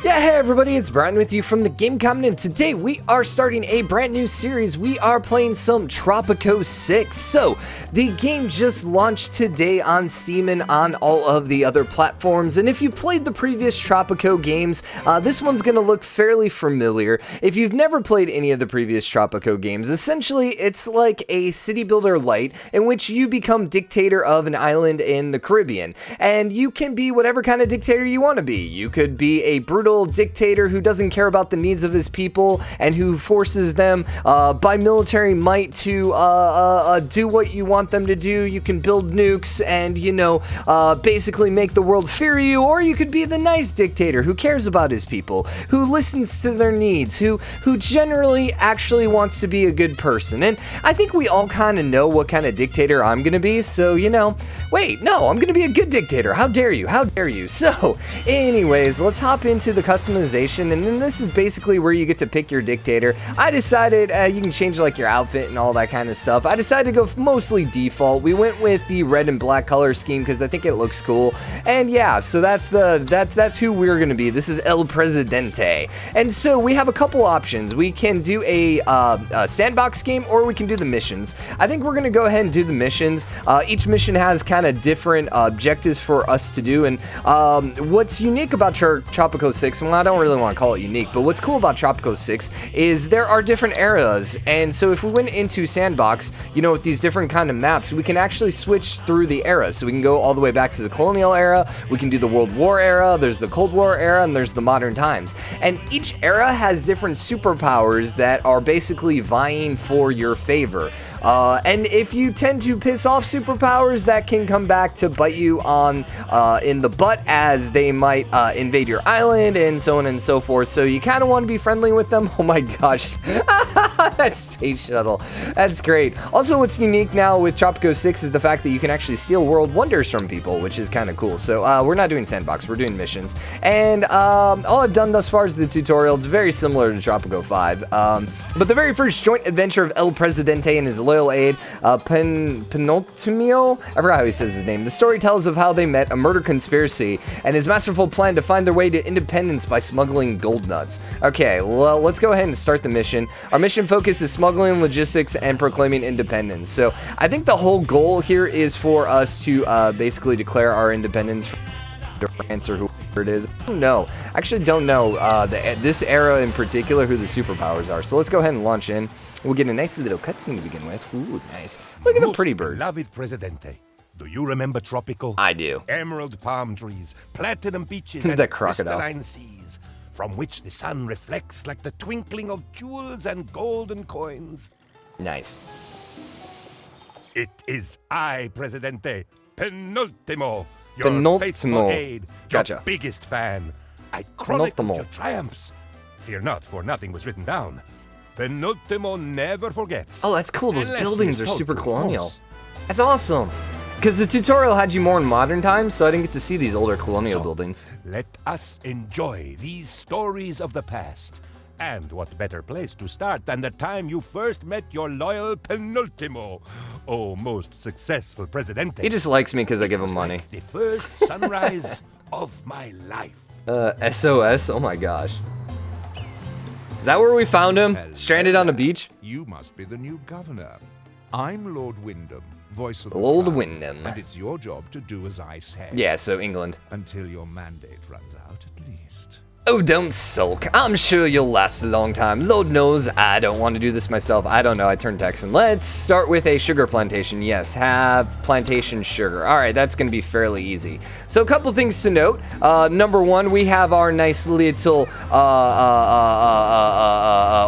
Yeah, hey everybody, it's Brian with you from the Game Comment, and today we are starting a brand new series. We are playing some Tropico 6. So, the game just launched today on Steam and on all of the other platforms, and if you played the previous Tropico games, this one's going to look fairly familiar. If you've never played any of the previous Tropico games, essentially it's like a city builder light in which you become dictator of an island in the Caribbean, and you can be whatever kind of dictator you want to be. You could be a brutal dictator who doesn't care about the needs of his people and who forces them by military might to do what you want them to do. You can build nukes and, you know, basically make the world fear you, or you could be the nice dictator who cares about his people, who listens to their needs, who generally actually wants to be a good person. And I think we all kind of know what kind of dictator I'm gonna be, so, you know, wait, no, I'm gonna be a good dictator. How dare you? How dare you? So, anyways, let's hop into the customization, and then this is basically where you get to pick your dictator. I decided you can change like your outfit and all that kind of stuff. I decided to go mostly default. We went with the red and black color scheme because I think it looks cool. And yeah, so that's who we're gonna be. This is El Presidente. And so we have a couple options. We can do a sandbox game, or we can do the missions. I think we're gonna go ahead and do the missions. Each mission has kind of different objectives for us to do, and what's unique about Tropico 6, well, I don't really want to call it unique, but what's cool about Tropico 6 is there are different eras, and so if we went into sandbox, you know, with these different kind of maps, we can actually switch through the eras. So we can go all the way back to the colonial era, we can do the World War era, there's the Cold War era, and there's the modern times. And each era has different superpowers that are basically vying for your favor. And if you tend to piss off superpowers, that can come back to bite you on in the butt, as they might invade your island and so on and so forth. So you kind of want to be friendly with them. Oh my gosh, that space shuttle, that's great. Also, what's unique now with Tropico 6 is the fact that you can actually steal world wonders from people, which is kind of cool. So we're not doing sandbox, we're doing missions. And all I've done thus far is the tutorial. It's very similar to Tropico 5. But the very first joint adventure of El Presidente and his loyal aide, Penultimo, I forgot how he says his name. The story tells of how they met, a murder conspiracy, and his masterful plan to find their way to independence by smuggling gold nuts. Okay, well, let's go ahead and start the mission. Our mission focus is smuggling, logistics, and proclaiming independence. So I think the whole goal here is for us to basically declare our independence from France or whoever it is. I don't know. I actually don't know this era in particular who the superpowers are. So let's go ahead and launch in. We'll get a nice little cutscene to begin with. Ooh, nice. Look at the pretty birds. Beloved Presidente, do you remember Tropico? I do. Emerald palm trees, platinum beaches, The and crocodile. crystalline seas, from which the sun reflects like the twinkling of jewels and golden coins. Nice. It is I, Presidente, Penultimo, your faithful aide, Gotcha. your biggest fan. I chronicle Penultimo. your triumphs. Fear not, for nothing was written down. Penultimo never forgets. Oh, that's cool. Those Unless buildings he are is told super to, of colonial. course. That's awesome. Because the tutorial had you more in modern times, so I didn't get to see these older colonial So, buildings. Let us enjoy these stories of the past. And what better place to start than the time you first met your loyal Penultimo? Oh, most successful Presidente. He just likes me because I give him It was money. like the first sunrise of my life. SOS? Oh my gosh. Is that where we found him? Stranded on a beach? You must be the new governor. I'm Lord Wyndham, voice of the Lord crown, Wyndham. and it's your job to do as I say. Yeah, so England. Until your mandate runs out, at least. Oh, don't sulk. I'm sure you'll last a long time. Lord knows I don't want to do this myself. I don't know. I turned Texan. Let's start with a sugar plantation. Yes, have plantation sugar. All right, that's going to be fairly easy. So a couple things to note. Number one, we have our nice little,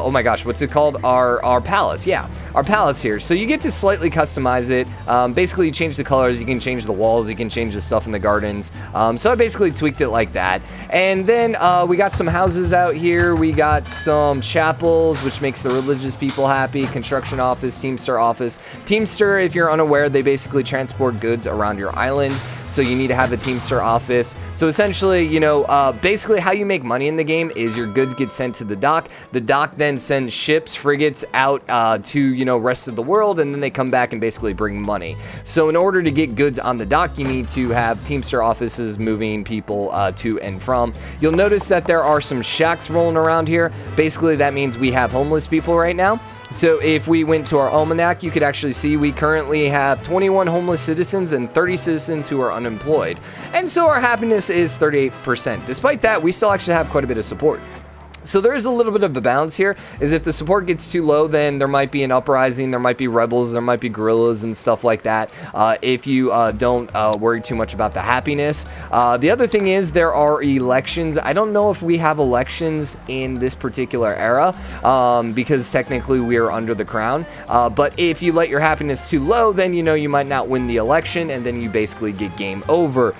oh my gosh, what's it called? Our palace. Yeah, our palace here. So you get to slightly customize it. Basically, you change the colors. You can change the walls. You can change the stuff in the gardens. So I basically tweaked it like that. And then we got some houses out here. We got some chapels, which makes the religious people happy. Construction office, Teamster office. Teamster, if you're unaware, they basically transport goods around your island. so you need to have a Teamster office. So essentially, you know, basically how you make money in the game is your goods get sent to the dock. The dock then sends ships, frigates out to, you know, rest of the world, and then they come back and basically bring money. So in order to get goods on the dock, you need to have Teamster offices moving people to and from. You'll notice that there are some shacks rolling around here. Basically, that means we have homeless people right now. So if we went to our almanac, you could actually see we currently have 21 homeless citizens and 30 citizens who are unemployed. And so our happiness is 38%. Despite that, we still actually have quite a bit of support. So there is a little bit of a balance here, is if the support gets too low, then there might be an uprising, there might be rebels, there might be guerrillas and stuff like that, if you don't worry too much about the happiness. The other thing is there are elections. I don't know if we have elections in this particular era, because technically we are under the crown, but if you let your happiness too low, then you know you might not win the election, and then you basically get game over.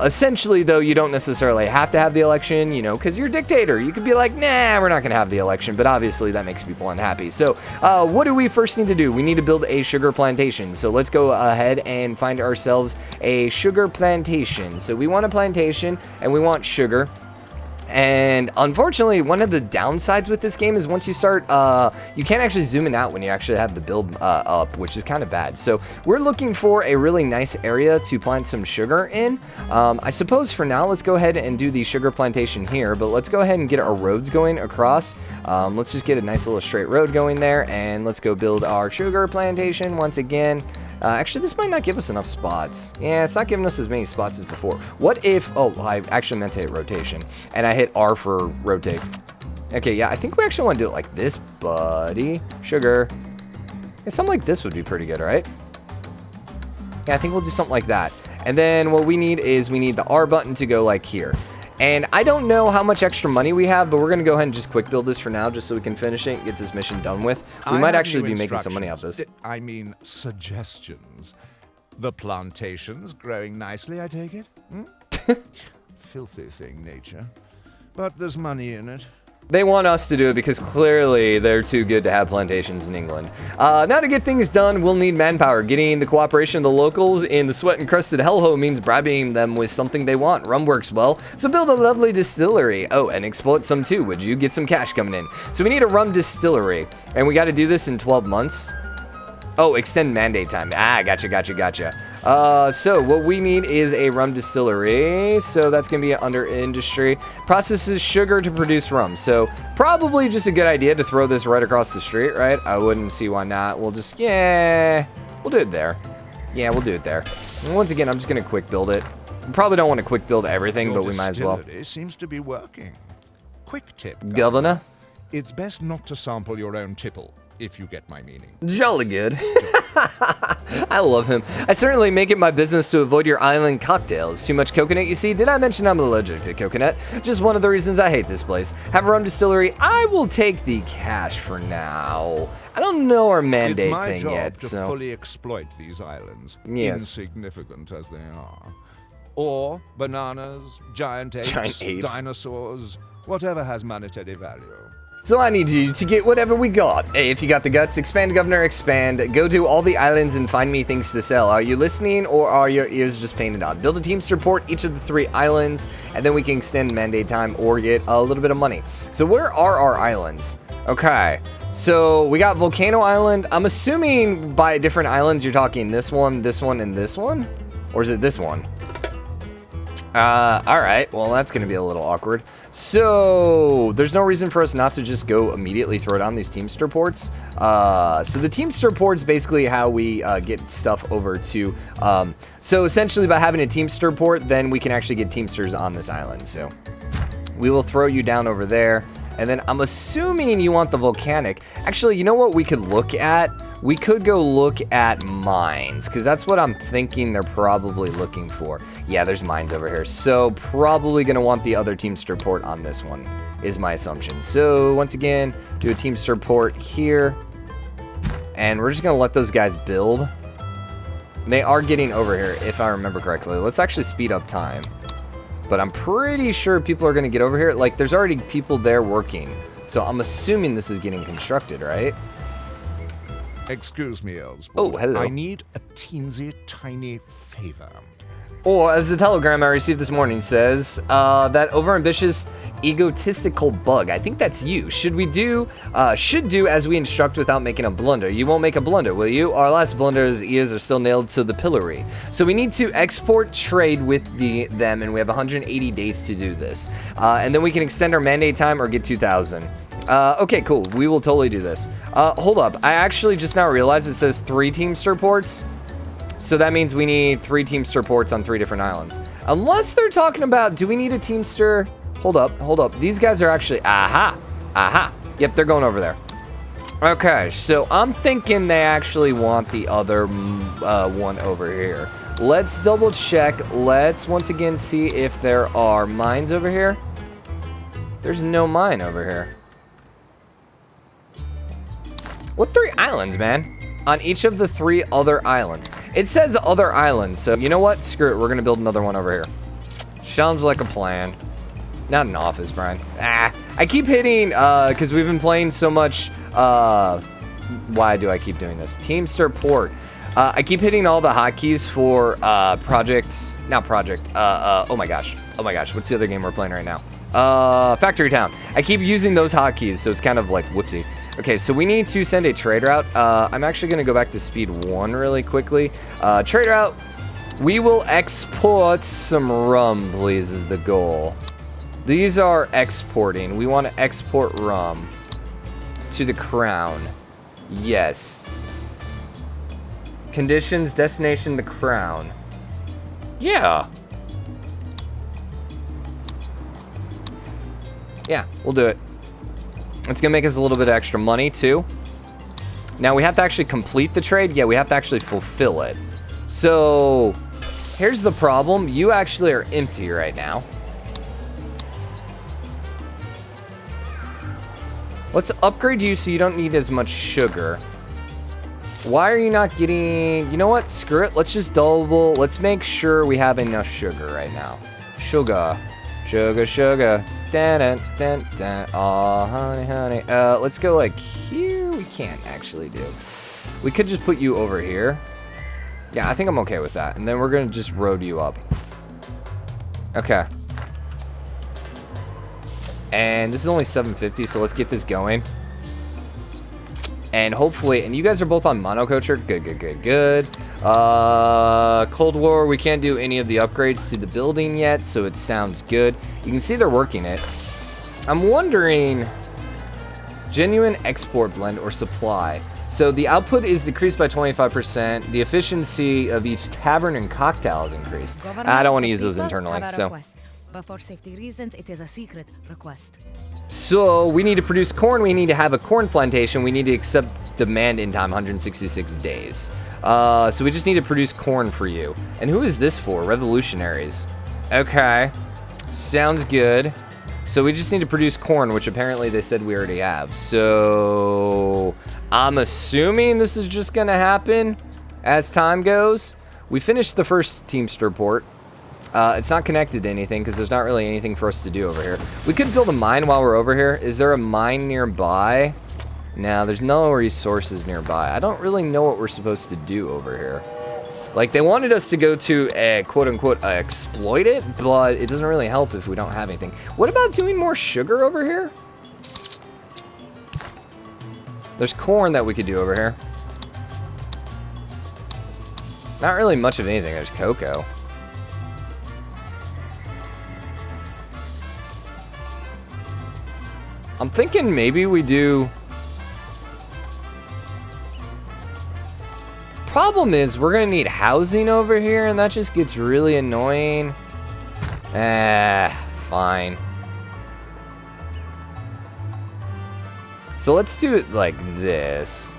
Essentially, though, you don't necessarily have to have the election, you know, because you're a dictator. You could be like, nah, we're not gonna have the election, but obviously that makes people unhappy. So what do we first need to do? We need to build a sugar plantation. So let's go ahead and find ourselves a sugar plantation. So we want a plantation and we want sugar. And unfortunately, one of the downsides with this game is once you start, you can't actually zoom in out when you actually have the build up, which is kind of bad. So we're looking for a really nice area to plant some sugar in. I suppose for now, let's go ahead and do the sugar plantation here, but let's go ahead and get our roads going across. Let's just get a nice little straight road going there, and let's go build our sugar plantation once again. Actually, this might not give us enough spots. Yeah, it's not giving us as many spots as before. What if... Oh, I actually meant to hit rotation. And I hit R for rotate. Okay, yeah, I think we actually want to do it like this, buddy. Sugar. Yeah, something like this would be pretty good, right? Yeah, I think we'll do something like that. And then what we need is we need the R button to go like here. And I don't know how much extra money we have, but we're going to go ahead and just quick build this for now, just so we can finish it and get this mission done with. We might actually be making some money off this. I mean, suggestions. The plantation's growing nicely, I take it? Filthy thing, nature. But there's money in it. They want us to do it because clearly they're too good to have plantations in England. Now to get things done, we'll need manpower. Getting the cooperation of the locals in the sweat-encrusted hellhole means bribing them with something they want. Rum works well, so build a lovely distillery. Oh, and exploit some too, would you? Get some cash coming in. So we need a rum distillery, and we got to do this in 12 months. Oh, extend mandate time. Ah, gotcha. So what we need is a rum distillery. So that's going to be under industry. Processes sugar to produce rum. So probably just a good idea to throw this right across the street, right? I wouldn't see why not. We'll just, yeah, we'll do it there. Yeah, we'll do it there. And once again, I'm just going to quick build it. We probably don't want to quick build everything, but we might as well. It seems to be working. Quick tip, Governor. It's best not to sample your own tipple, if you get my meaning. Jolly good. I love him. I certainly make it my business to avoid your island cocktails. Too much coconut, you see? Did I mention I'm allergic to coconut? Just one of the reasons I hate this place. Have a rum distillery. I will take the cash for now. I don't know our mandate thing yet, It's my job to fully exploit these islands, yes, insignificant as they are. Or bananas, giant apes, dinosaurs, whatever has monetary value. So I need you to get whatever we got. Hey, if you got the guts, expand, governor, expand. Go to all the islands and find me things to sell. Are you listening, or are your ears just painted on? Build a Teamster Port each of the 3 islands, and then we can extend mandate time or get a little bit of money. So where are our islands? Okay, so we got Volcano Island. I'm assuming by different islands you're talking this one, and this one? Or is it this one? Alright, well that's gonna be a little awkward. So, there's no reason for us not to just go immediately throw down these Teamster Ports. So the Teamster Ports basically how we get stuff over to, so essentially by having a Teamster Port, then we can actually get Teamsters on this island. So, we will throw you down over there. And then I'm assuming you want the volcanic. Actually, you know what we could look at? We could go look at mines, because that's what I'm thinking they're probably looking for. Yeah, there's mines over here. So probably going to want the other Teamster Port on this one, is my assumption. So once again, do a Teamster Port here. And we're just going to let those guys build. They are getting over here, if I remember correctly. Let's actually speed up time. But I'm pretty sure people are going to get over here. Like, there's already people there working. So I'm assuming this is getting constructed, right? Excuse me, Ellsworth. Oh, hello. I need a teensy tiny favor. Or, as the telegram I received this morning says, that overambitious, egotistical bug. I think that's you. Should do as we instruct without making a blunder. You won't make a blunder, will you? Our last blunder's ears are still nailed to the pillory. So we need to export trade with them, and we have 180 days to do this. And then we can extend our mandate time or get 2,000. Okay, cool. We will totally do this. Hold up. I actually just now realized it says 3 Teamster Ports. So that means we need 3 Teamster Ports on 3 different islands. Unless they're talking about, do we need a Teamster? Hold up. These guys are actually, aha. Yep, they're going over there. Okay, so I'm thinking they actually want the other one over here. Let's double check. Let's once again see if there are mines over here. There's no mine over here. What 3 islands, man? On each of the 3 other islands. It says other islands, so you know what? Screw it, we're gonna build another one over here. Sounds like a plan. Not an office, Brian. I keep hitting, because we've been playing so much, why do I keep doing this? Teamster Port. I keep hitting all the hotkeys for, oh my gosh, what's the other game we're playing right now? Factory Town. I keep using those hotkeys, so it's kind of like, whoopsie. Okay, so we need to send a trade route. I'm actually going to go back to speed 1 really quickly. Trade route. We will export some rum, please, is the goal. These are exporting. We want to export rum to the crown. Yes. Conditions, destination, the crown. Yeah. Yeah, we'll do it. It's going to make us a little bit of extra money, too. Now, we have to actually complete the trade. Yeah, we have to actually fulfill it. So, here's the problem. You actually are empty right now. Let's upgrade you so you don't need as much sugar. Why are you not getting... You know what? Screw it. Let's just double... Let's make sure we have enough sugar right now. Sugar. Dun, dun, dun. Oh, honey. Let's go like here. We can't actually do. We could just put you over here. Yeah, I think I'm okay with that. And then we're going to just road you up. Okay. And this is only 750, so let's get this going. And hopefully, and you guys are both on monoculture. Good. Cold War, we can't do any of the upgrades to the building yet, so it sounds good. You can see they're working it. I'm wondering, genuine export blend or supply. So the output is decreased by 25%. The efficiency of each tavern and cocktail is increased. I don't want to use those internally, so. But for safety reasons, it is a secret request. So we need to produce corn. We need to have a corn plantation. We need to accept demand in time, 166 days. So we just need to produce corn for you. And who is this for? Revolutionaries. Okay. Sounds good. So we just need to produce corn, which apparently they said we already have. So I'm assuming this is just going to happen as time goes. We finished the first Teamster Port. It's not connected to anything because there's not really anything for us to do over here. We could build a mine while we're over here. Is there a mine nearby? No, there's no resources nearby. I don't really know what we're supposed to do over here. Like, they wanted us to go to, quote-unquote, exploit it, but it doesn't really help if we don't have anything. What about doing more sugar over here? There's corn that we could do over here. Not really much of anything. There's cocoa. I'm thinking maybe we do... Problem is, we're gonna need housing over here, and that just gets really annoying. Fine. So let's do it like this.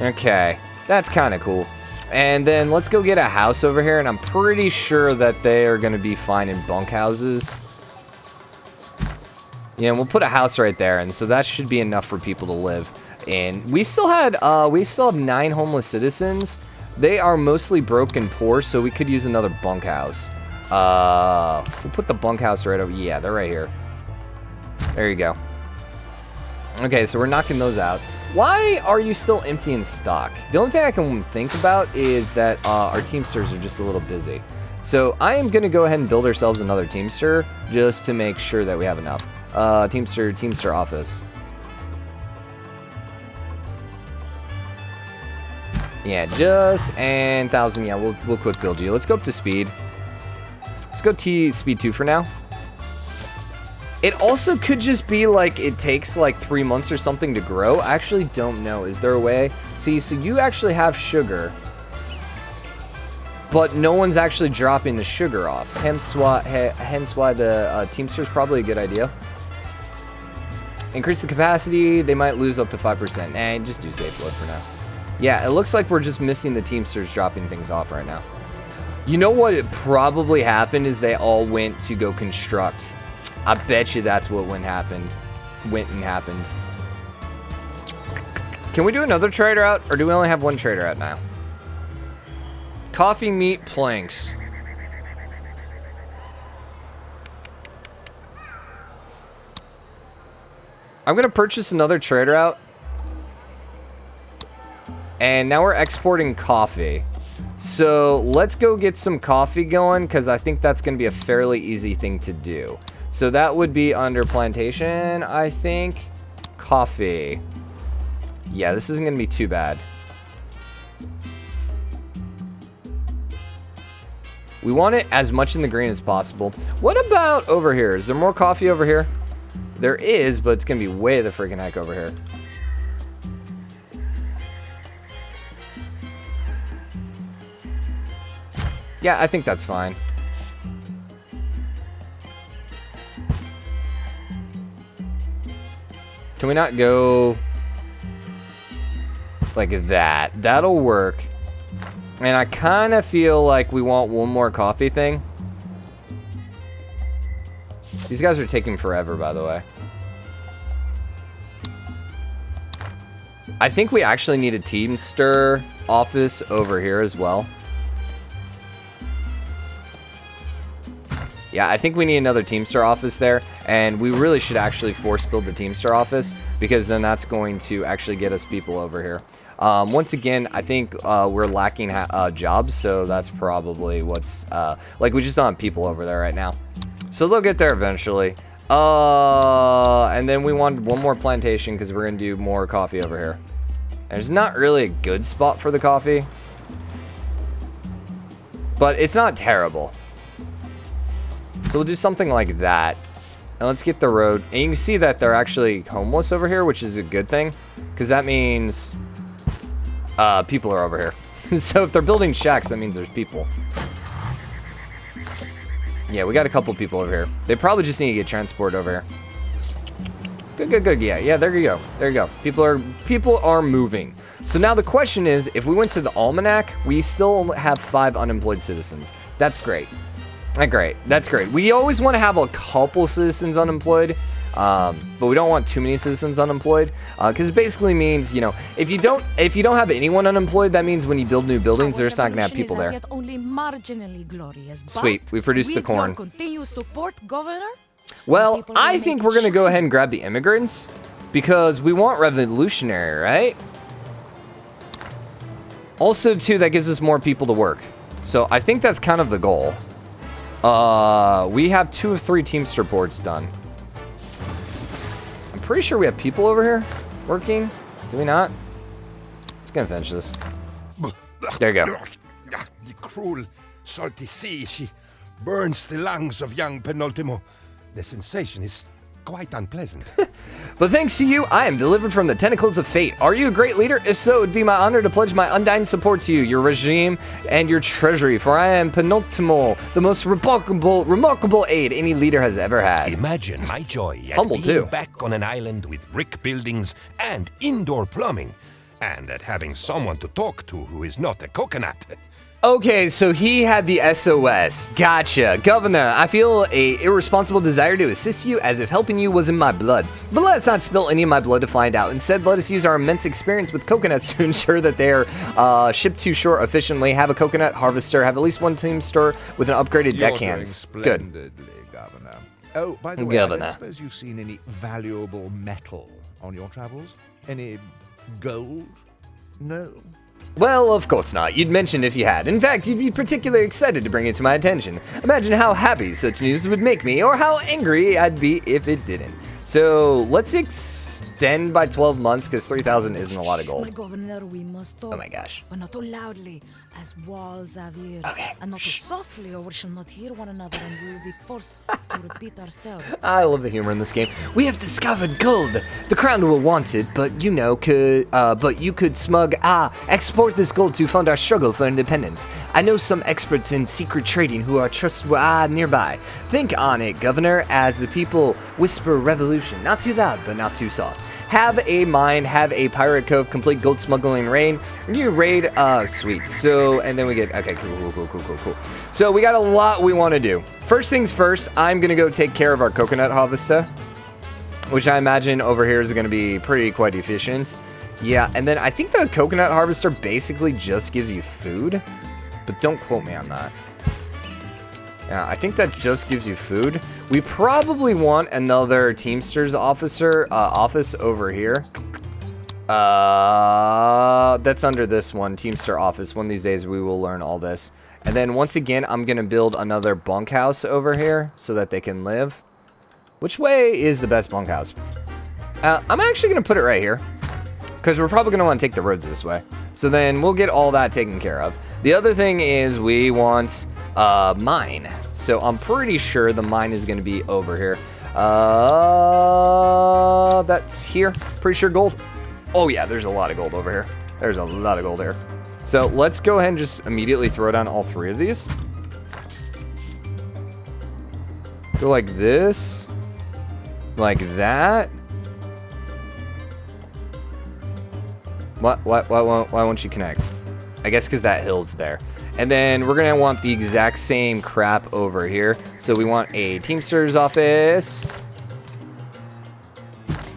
Okay, that's kind of cool. And then let's go get a house over here, and I'm pretty sure that they are gonna be fine in bunkhouses. Yeah, and we'll put a house right there, and so that should be enough for people to live. And we still have 9 homeless citizens. They are mostly broke and poor, so we could use another bunkhouse. We'll put the bunkhouse right over. Yeah, they're right here. There you go. Okay, so we're knocking those out. Why are you still empty in stock? The only thing I can think about is that our Teamsters are just a little busy. So I am going to go ahead and build ourselves another Teamster just to make sure that we have enough. Teamster office. Yeah, just and 1,000. Yeah, we'll quick build you. Let's go up to speed. Let's go speed 2 for now. It also could just be like it takes like 3 months or something to grow. I actually don't know. Is there a way? See, so you actually have sugar, but no one's actually dropping the sugar off. Hence why the Teamster is probably a good idea. Increase the capacity. They might lose up to 5%. Nah, just do safe load for now. Yeah, it looks like we're just missing the Teamsters dropping things off right now. You know what probably happened is they all went to go construct. I bet you that's what went and happened. Can we do another trader out, or do we only have one trader out now? Coffee, meat, planks. I'm gonna purchase another trader out. And now we're exporting coffee. So let's go get some coffee going, because I think that's going to be a fairly easy thing to do. So that would be under Plantation, I think. Coffee. Yeah, this isn't going to be too bad. We want it as much in the green as possible. What about over here? Is there more coffee over here? There is, but it's going to be way the freaking heck over here. Yeah, I think that's fine. Can we not go like that? That'll work. And I kind of feel like we want one more coffee thing. These guys are taking forever, by the way. I think we actually need a Teamster office over here as well. Yeah, I think we need another Teamster office there, and we really should actually force build the Teamster office, because then that's going to actually get us people over here. Once again, I think we're lacking jobs, so that's probably what's, like, we just don't have people over there right now. So they'll get there eventually. And then we wanted one more plantation, because we're going to do more coffee over here. There's not really a good spot for the coffee, but it's not terrible. So we'll do something like that. And let's get the road. And you can see that they're actually homeless over here, which is a good thing, because that means people are over here. So if they're building shacks, that means there's people. Yeah, we got a couple people over here. They probably just need to get transport over here. Good, good, good. Yeah, there you go. There you go. People are moving. So now the question is, if we went to the almanac, we still have 5 unemployed citizens. That's great. Great. That's great. We always want to have a couple citizens unemployed, but we don't want too many citizens unemployed, because it basically means, you know, if you don't have anyone unemployed, that means when you build new buildings, there's not gonna have people there. Sweet. We produced the corn. Well, I think we're gonna go ahead and grab the immigrants, because we want revolutionary, right? Also, too, that gives us more people to work. So I think that's kind of the goal. We have 2 of 3 Teamster Ports done. I'm pretty sure we have people over here working. Do we not? Let's go and finish this. There you go. The cruel, salty sea, she burns the lungs of young Penultimo. The sensation is quite unpleasant. But thanks to you, I am delivered from the tentacles of fate. Are you a great leader? If so, it would be my honor to pledge my undying support to you, your regime, and your treasury, for I am Penultimo, the most remarkable aid any leader has ever had. Imagine my joy at being back on an island with brick buildings and indoor plumbing, and at having someone to talk to who is not a coconut. Okay, so he had the SOS. Gotcha. Governor, I feel a irresponsible desire to assist you as if helping you was in my blood. But let's not spill any of my blood to find out. Instead, let us use our immense experience with coconuts to ensure that they are shipped to shore efficiently. Have a coconut harvester. Have at least one Teamster with an upgraded deckhands. Good. Governor. Oh, by the way, I don't suppose you've seen any valuable metal on your travels? Any Gold? No. Well, of course not. You'd mention if you had. In fact, you'd be particularly excited to bring it to my attention. Imagine how happy such news would make me, or how angry I'd be if it didn't. So, let's extend by 12 months, because 3,000 isn't a lot of My gold. governor, we must talk. Oh my gosh. But not too loudly, as walls have ears. Okay. And not too softly, or we shall not hear one another, and we will be forced to repeat ourselves. I love the humor in this game. We have discovered gold. The crown will want it, but you could export this gold to fund our struggle for independence. I know some experts in secret trading who are nearby. Think on it, Governor, as the people whisper revolution. Not too loud, but not too soft. Have a mine, have a pirate cove, complete gold smuggling raid. New raid, sweet. So, and then we get, okay, cool. So we got a lot we want to do. First things first, I'm going to go take care of our coconut harvester, which I imagine over here is going to be quite efficient. Yeah, and then I think the coconut harvester basically just gives you food, but don't quote me on that. Yeah, I think that just gives you food. We probably want another Teamsters office over here. That's under this one, Teamster office. One of these days we will learn all this. And then once again, I'm gonna build another bunkhouse over here so that they can live. Which way is the best bunkhouse? I'm actually gonna put it right here, because we're probably gonna want to take the roads this way. So then we'll get all that taken care of. The other thing is we want mine. So I'm pretty sure the mine is going to be over here. That's here. Pretty sure gold. Oh yeah, there's a lot of gold over here. There's a lot of gold here. So let's go ahead and just immediately throw down all three of these. Go like this. Like that. What? Why won't you connect? I guess because that hill's there. And then we're going to want the exact same crap over here. So we want a Teamsters office.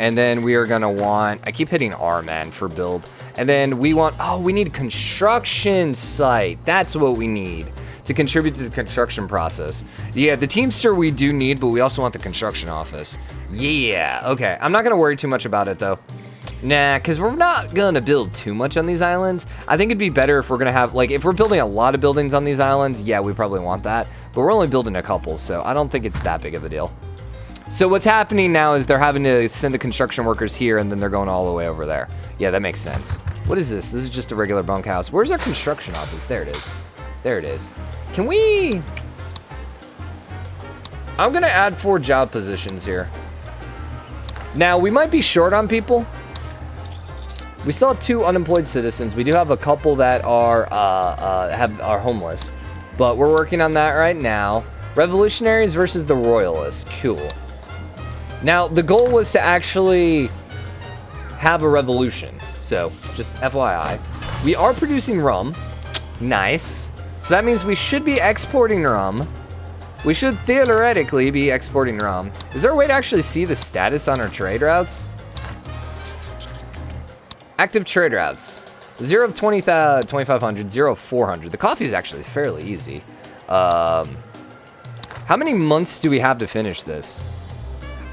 And then we are going to want... I keep hitting R, man, for build. And then we want... Oh, we need a construction site. That's what we need to contribute to the construction process. Yeah, the Teamster we do need, but we also want the construction office. Yeah, okay. I'm not going to worry too much about it, though. Nah, because we're not going to build too much on these islands. I think it'd be better if we're going to have, like, if we're building a lot of buildings on these islands, yeah, we probably want that. But we're only building a couple, so I don't think it's that big of a deal. So what's happening now is they're having to send the construction workers here, and then they're going all the way over there. Yeah, that makes sense. What is this? This is just a regular bunkhouse. Where's our construction office? There it is. There it is. Can we... I'm going to add 4 job positions here. Now, we might be short on people. We still have 2 unemployed citizens. We do have a couple that are homeless, but we're working on that right now. Revolutionaries versus the royalists. Cool. Now, the goal was to actually have a revolution. So, just FYI. We are producing rum. Nice. So that means we should be exporting rum. We should theoretically be exporting rum. Is there a way to actually see the status on our trade routes? Active trade routes. 0 of 2,500, 0 of 400. The coffee is actually fairly easy. How many months do we have to finish this?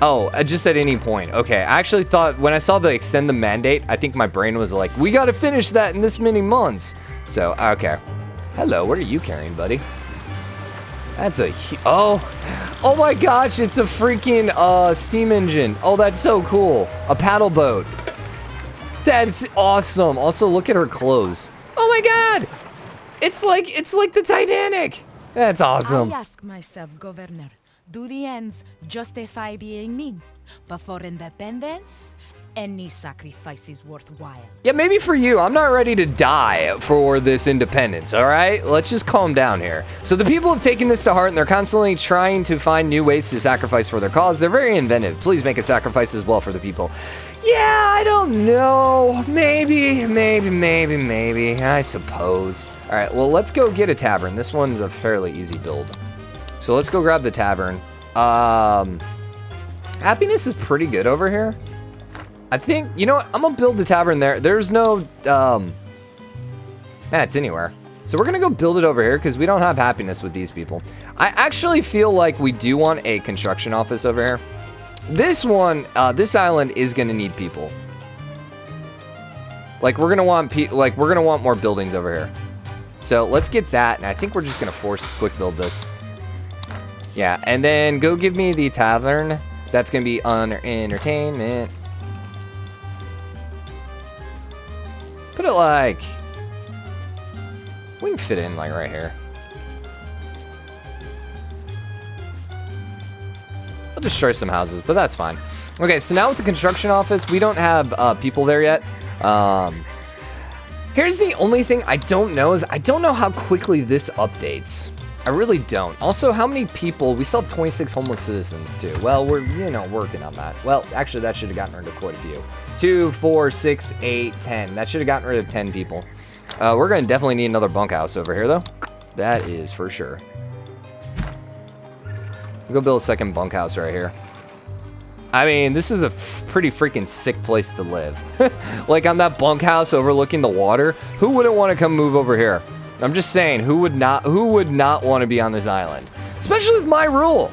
Oh, just at any point. Okay, I actually thought when I saw the extend the mandate, I think my brain was like, we got to finish that in this many months. So, okay. Hello, what are you carrying, buddy? That's a oh my gosh, it's a freaking steam engine. Oh, that's so cool. A paddle boat. That's awesome. Also, look at her clothes. Oh my god! It's like the Titanic. That's awesome. I ask myself, Governor, do the ends justify being mean? But for independence, any sacrifice is worthwhile. Yeah, maybe for you. I'm not ready to die for this independence, all right? Let's just calm down here. So the people have taken this to heart, and they're constantly trying to find new ways to sacrifice for their cause. They're very inventive. Please make a sacrifice as well for the people. Yeah, I don't know. Maybe, I suppose. All right, well, let's go get a tavern. This one's a fairly easy build. So let's go grab the tavern. Happiness is pretty good over here. I think, you know what? I'm gonna build the tavern there. There's no, it's anywhere. So we're gonna go build it over here because we don't have happiness with these people. I actually feel like we do want a construction office over here. This one, this island is gonna need people. Like, we're gonna want more buildings over here. So let's get that, and I think we're just gonna force quick build this. Yeah, and then go give me the tavern. That's gonna be entertainment. Put it like, we can fit in like right here. I'll destroy some houses, but that's fine. Okay, so now with the construction office, we don't have people there yet. Here's the only thing I don't know is I don't know how quickly this updates. I really don't. Also, how many people? We still have 26 homeless citizens too. Well, we're, you know, working on that. Well, actually, that should have gotten rid of quite a few. 2, 4, 6, 8, 10. That should have gotten rid of 10 people. We're going to definitely need another bunkhouse over here, though. That is for sure. We'll go build a second bunkhouse right here. I mean, this is a pretty freaking sick place to live. Like on that bunkhouse overlooking the water. Who wouldn't want to come move over here? I'm just saying, who would not want to be on this island? Especially with my rule.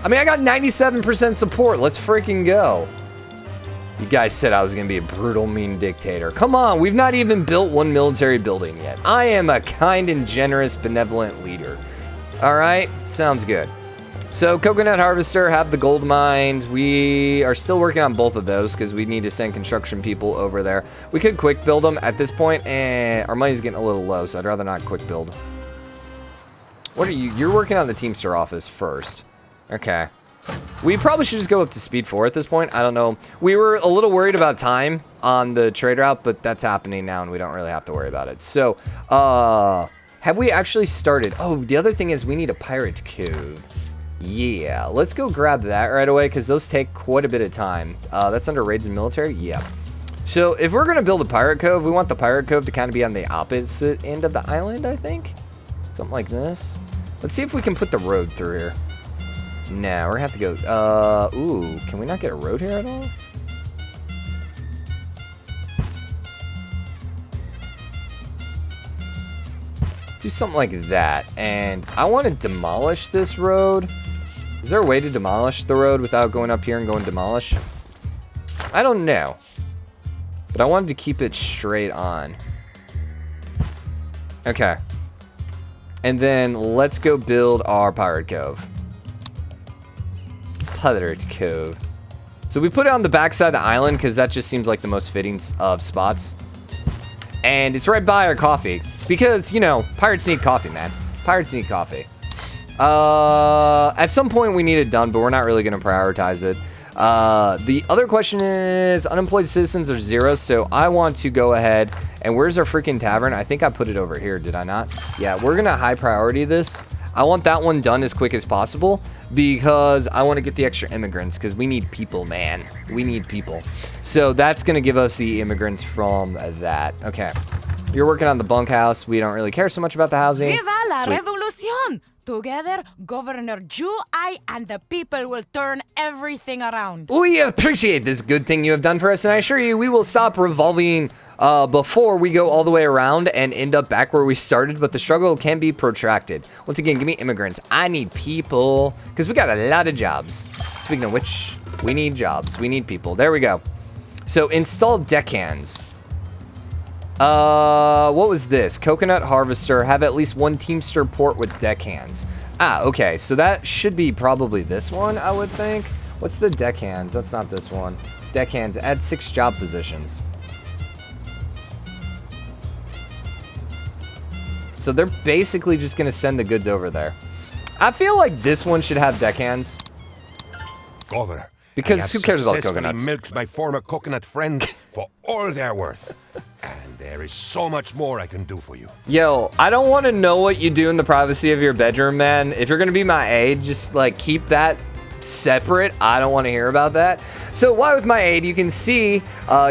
I mean, I got 97% support. Let's freaking go. You guys said I was going to be a brutal, mean dictator. Come on, we've not even built one military building yet. I am a kind and generous, benevolent leader. All right, sounds good. So coconut harvester, have the gold mines. We are still working on both of those because we need to send construction people over there. We could quick build them at this point, and our money's getting a little low, so I'd rather not quick build. What are you? You're working on the Teamster office first. Okay. We probably should just go up to speed 4 at this point. I don't know. We were a little worried about time on the trade route, but that's happening now, and we don't really have to worry about it. So, have we actually started? Oh, the other thing is we need a pirate cove. Yeah, let's go grab that right away because those take quite a bit of time. That's under raids and military? Yeah. So if we're going to build a pirate cove, we want the pirate cove to kind of be on the opposite end of the island, I think. Something like this. Let's see if we can put the road through here. Nah, we're going to have to go... ooh, can we not get a road here at all? Do something like that. And I want to demolish this road. Is there a way to demolish the road without going up here and going demolish? I don't know. But I wanted to keep it straight on. Okay. And then let's go build our pirate cove. Pirate cove. So we put it on the backside of the island because that just seems like the most fitting of spots. And it's right by our coffee. Because, you know, pirates need coffee, man. Pirates need coffee. At some point we need it done, but we're not really going to prioritize it. The other question is, unemployed citizens are 0, so I want to go ahead, and where's our freaking tavern? I think I put it over here, did I not? Yeah, we're going to high priority this. I want that one done as quick as possible, because I want to get the extra immigrants, because we need people, man. We need people. So that's going to give us the immigrants from that. Okay. You're working on the bunkhouse. We don't really care so much about the housing. Viva la Sweet. revolution! Together, Governor Jew, I, and the people will turn everything around. We appreciate this good thing you have done for us, and I assure you we will stop revolving before we go all the way around and end up back where we started, but the struggle can be protracted. Once again, give me immigrants. I need people, because we got a lot of jobs. Speaking of which, we need jobs. We need people. There we go. So, install deckhands. What was this? Coconut harvester. Have at least one Teamster port with deckhands. Ah, okay. So that should be probably this one, I would think. What's the deckhands? That's not this one. Deckhands. Add 6 job positions. So they're basically just going to send the goods over there. I feel like this one should have deckhands. Governor. Because who cares about coconuts? I milked my former coconut friends for all they're worth. And there is so much more I can do for you. Yo, I don't want to know what you do in the privacy of your bedroom, man. If you're going to be my aide, just like keep that separate. I don't want to hear about that. So why with my aid, you can see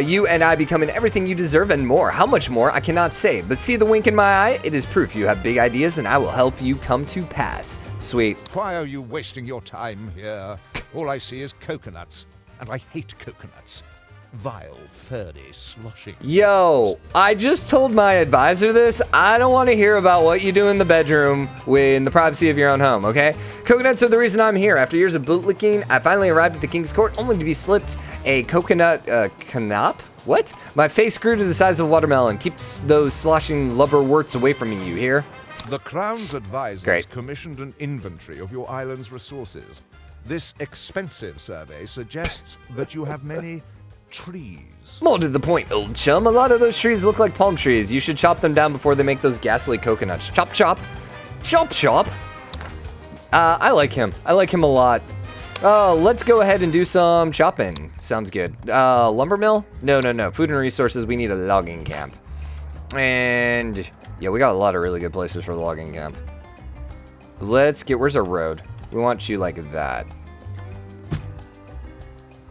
you and I becoming everything you deserve and more. How much more, I cannot say. But see the wink in my eye? It is proof you have big ideas and I will help you come to pass. Sweet. Why are you wasting your time here? All I see is coconuts, and I hate coconuts. Vile, furry, sloshing. Yo, I just told my advisor this. I don't want to hear about what you do in the bedroom in the privacy of your own home, okay? Coconuts are the reason I'm here. After years of bootlicking, I finally arrived at the King's Court only to be slipped a coconut canop. What? My face grew to the size of a watermelon. Keeps those sloshing lubberworts away from me, you hear? The Crown's advisors Great. commissioned an inventory of your island's resources. This expensive survey suggests that you have many trees. More to the point, old chum. A lot of those trees look like palm trees. You should chop them down before they make those ghastly coconuts. Chop, chop. Chop, chop. I like him. I like him a lot. Let's go ahead and do some chopping. Sounds good. Lumber mill? No. Food and resources. We need a logging camp. And yeah, we got a lot of really good places for the logging camp. Let's get, where's our road? We want you like that.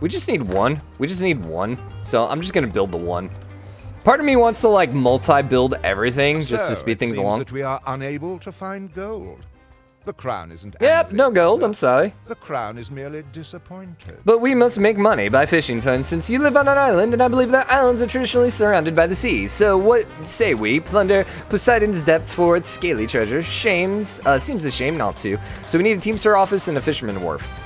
We just need one. We just need one. So I'm just gonna build the one. Part of me wants to like multi-build everything just to speed things along. That we are unable to find gold. The Crown isn't Yep, angry. no gold, I'm sorry. The Crown is merely disappointed. But we must make money by fishing, friends, since you live on an island, and I believe that islands are traditionally surrounded by the sea. So what say we plunder Poseidon's depth for its scaly treasure? Seems a shame not to. So we need a Teamster office and a fisherman wharf.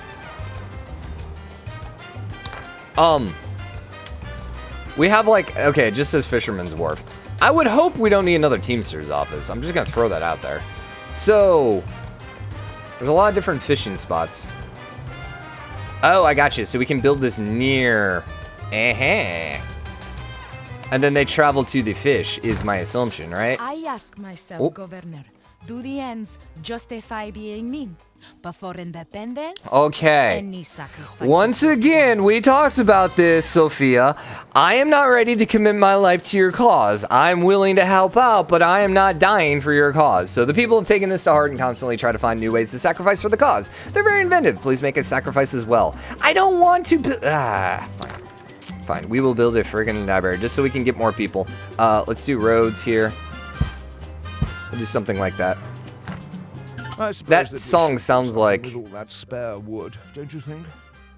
We have like, okay, it just says fisherman's wharf. I would hope we don't need another Teamster's office. I'm just gonna throw that out there. So, there's a lot of different fishing spots. Oh, I got you. So we can build this near. And then they travel to the fish, is my assumption, right? I ask myself, Governor, do the ends justify being mean? Before independence, Okay. any sacrifices. Once again, we talked about this, Sophia. I am not ready to commit my life to your cause. I'm willing to help out, but I am not dying for your cause. So the people have taken this to heart and constantly try to find new ways to sacrifice for the cause. They're very inventive. Please make a sacrifice as well. I don't want to. Fine. Fine. We will build a friggin' library just so we can get more people. Let's do roads here. We'll do something like that. I suppose That we song should do sounds something like- with all that spare wood, don't you think?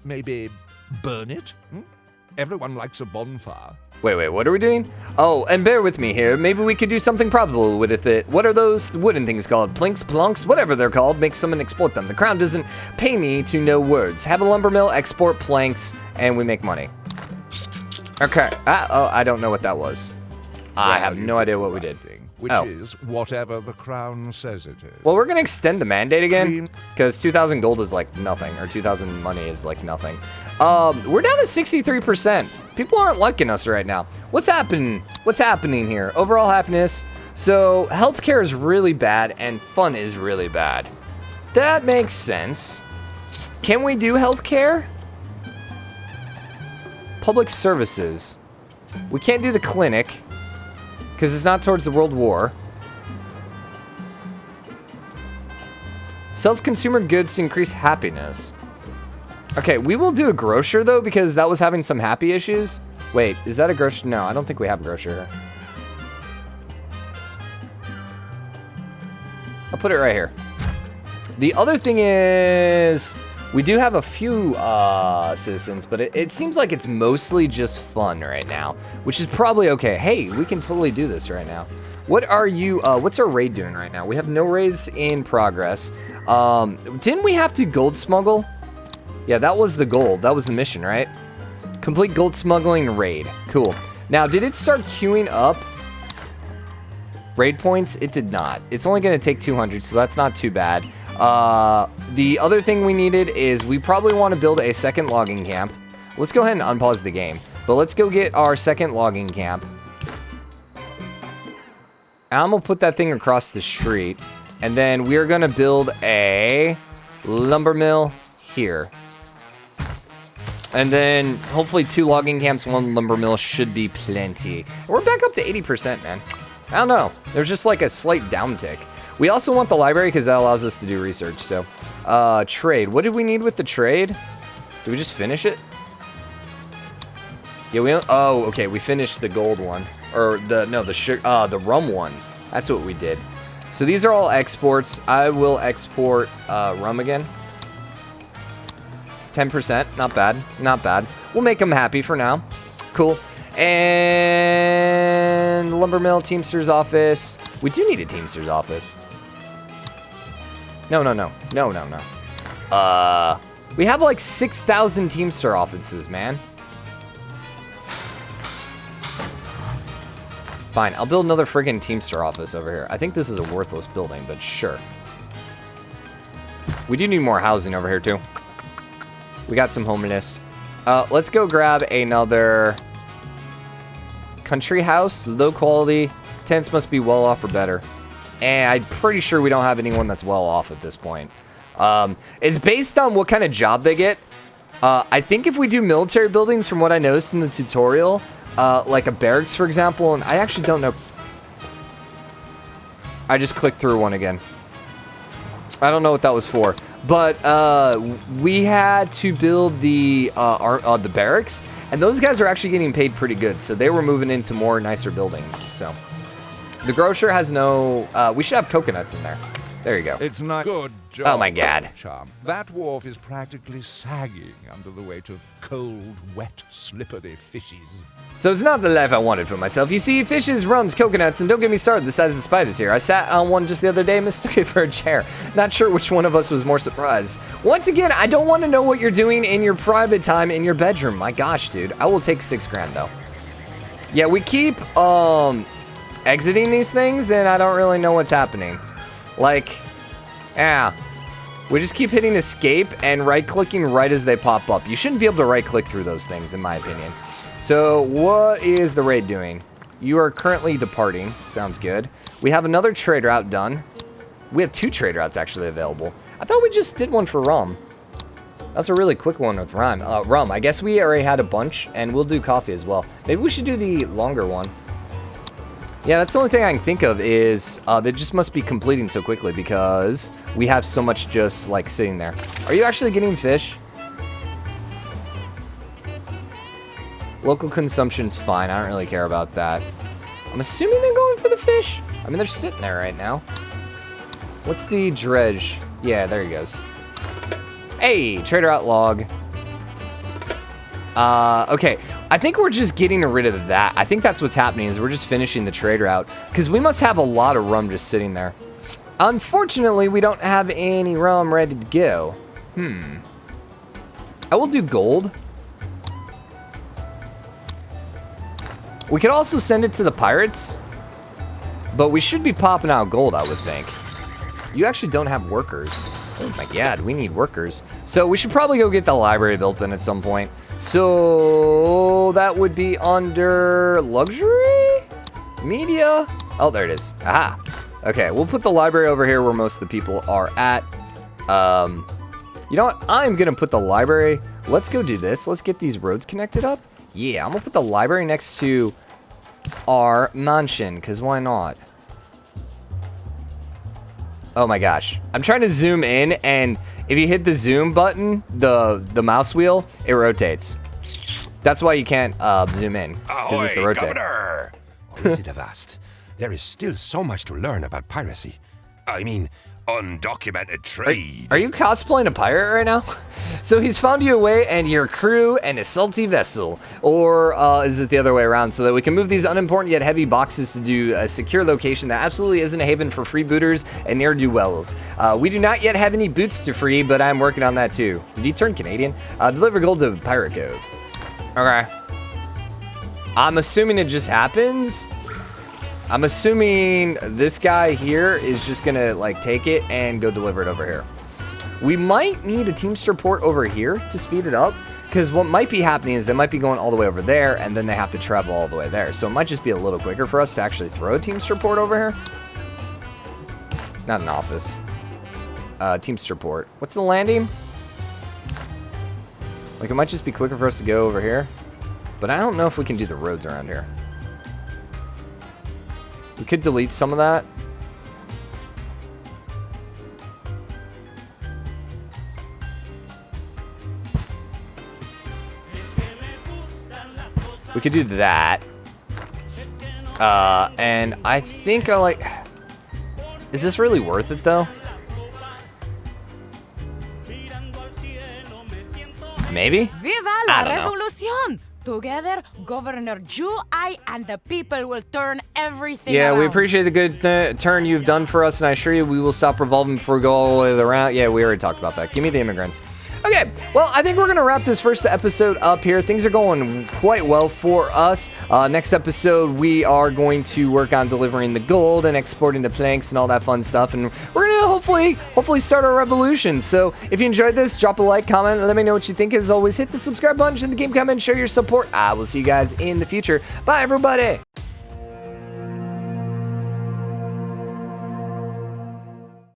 Maybe burn it? Everyone likes a bonfire. Wait, what are we doing? Oh, and bear with me here. Maybe we could do something probable with it. What are those wooden things called? Plinks, plunks, whatever they're called. Make someone exploit them. The Crown doesn't pay me to know words. Have a lumber mill, export planks, and we make money. Okay. I don't know what that was. I have no idea what we did. Which is whatever the Crown says it is. Well, we're gonna extend the mandate again, because 2,000 gold is like nothing, or 2,000 money is like nothing. We're down to 63%. People aren't liking us right now. What's happening? What's happening here? Overall happiness. So healthcare is really bad, and fun is really bad. That makes sense. Can we do healthcare? Public services. We can't do the clinic, because it's not towards the World War. Sells consumer goods to increase happiness. Okay, we will do a grocer, though, because that was having some happy issues. Wait, is that a grocer? No, I don't think we have a grocer. I'll put it right here. The other thing is, we do have a few citizens, but it seems like it's mostly just fun right now, which is probably okay. Hey, we can totally do this right now. What are you, what's our raid doing right now? We have no raids in progress. Didn't we have to gold smuggle? Yeah, that was the goal. That was the mission, right? Complete gold smuggling raid. Cool. Now, did it start queuing up raid points? It did not. It's only going to take 200, so that's not too bad. The other thing we needed is we probably want to build a second logging camp. Let's go ahead and unpause the game. But let's go get our second logging camp. I'm going to put that thing across the street. And then we're going to build a lumber mill here. And then hopefully 2 logging camps, 1 lumber mill should be plenty. We're back up to 80%, man. I don't know. There's just like a slight downtick. We also want the library because that allows us to do research. So, trade. What did we need with the trade? Did we just finish it? Yeah, oh, okay. We finished the gold one, or the rum one. That's what we did. So these are all exports. I will export rum again. 10%, not bad, not bad. We'll make them happy for now. Cool. And lumber mill, Teamster's office. We do need a Teamster's office. No. We have like 6,000 Teamster offices, man. Fine, I'll build another friggin' Teamster office over here. I think this is a worthless building, but sure. We do need more housing over here, too. We got some homeless. Let's go grab another country house. Low quality. Tents must be well off or better. And I'm pretty sure we don't have anyone that's well off at this point. It's based on what kind of job they get. I think if we do military buildings, from what I noticed in the tutorial, like a barracks, for example, and I actually don't know. I just clicked through one again. I don't know what that was for. But we had to build the barracks, and those guys are actually getting paid pretty good. So they were moving into more nicer buildings. So the grocer has no. We should have coconuts in there. There you go. It's not good job. Oh my God. Charm. That wharf is practically sagging under the weight of cold, wet, slippery fishes. So it's not the life I wanted for myself. You see, fishes, rums, coconuts, and don't get me started, the size of spiders here. I sat on one just the other day, mistook it for a chair. Not sure which one of us was more surprised. Once again, I don't want to know what you're doing in your private time in your bedroom. My gosh, dude. I will take 6 grand, though. Yeah, we keep exiting these things, and I don't really know what's happening. Like, we just keep hitting escape and right-clicking right as they pop up. You shouldn't be able to right-click through those things, in my opinion. So, what is the raid doing? You are currently departing. Sounds good. We have another trade route done. We have 2 trade routes actually available. I thought we just did one for rum. That's a really quick one with rum. I guess we already had a bunch, and we'll do coffee as well. Maybe we should do the longer one. Yeah, that's the only thing I can think of is they just must be completing so quickly because we have so much just like sitting there. Are you actually getting fish? Local consumption's fine. I don't really care about that. I'm assuming they're going for the fish. I mean, they're sitting there right now. What's the dredge? Yeah, there he goes. Hey, trader outlog. Okay. I think we're just getting rid of that. I think that's what's happening is we're just finishing the trade route because we must have a lot of rum just sitting there. Unfortunately, we don't have any rum ready to go. I will do gold. We could also send it to the pirates, but we should be popping out gold, I would think. You actually don't have workers. Oh my God, we need workers. So we should probably go get the library built then at some point. So that would be under luxury? Media? Oh, there it is. Aha. Okay, we'll put the library over here where most of the people are at. You know what? I'm going to put the library. Let's go do this. Let's get these roads connected up. Yeah, I'm going to put the library next to our mansion, because why not? Oh my gosh. I'm trying to zoom in, and if you hit the zoom button, the mouse wheel, it rotates. That's why you can't zoom in, because it's the rotate. Governor! Visit Avast. There is still so much to learn about piracy. I mean, undocumented trade. Are you cosplaying a pirate right now? So he's found you away and your crew and a salty vessel. Or is it the other way around? So that we can move these unimportant yet heavy boxes to do a secure location that absolutely isn't a haven for freebooters and ne'er-do-wells. We do not yet have any boots to free, but I'm working on that too. Did you turn Canadian? Deliver gold to Pirate Cove. Okay. I'm assuming it just happens. I'm assuming this guy here is just gonna like take it and go deliver it over here. We might need a Teamster Port over here to speed it up, because what might be happening is they might be going all the way over there and then they have to travel all the way there. So it might just be a little quicker for us to actually throw a Teamster Port over here. Not an office. Teamster Port. What's the landing? Like it might just be quicker for us to go over here, but I don't know if we can do the roads around here. We could delete some of that. We could do that. And I think I like... Is this really worth it, though? Maybe? Viva la revolución! Together, Governor Ju, I, and the people will turn everything around. We appreciate the good turn you've done for us, and I assure you we will stop revolving before we go all the way around. Yeah, we already talked about that. Give me the immigrants. Okay, well, I think we're going to wrap this first episode up here. Things are going quite well for us. Next episode, we are going to work on delivering the gold and exporting the planks and all that fun stuff. And we're going to hopefully start our revolution. So if you enjoyed this, drop a like, comment, let me know what you think. As always, hit the subscribe button in the game comment, show your support. I will see you guys in the future. Bye, everybody.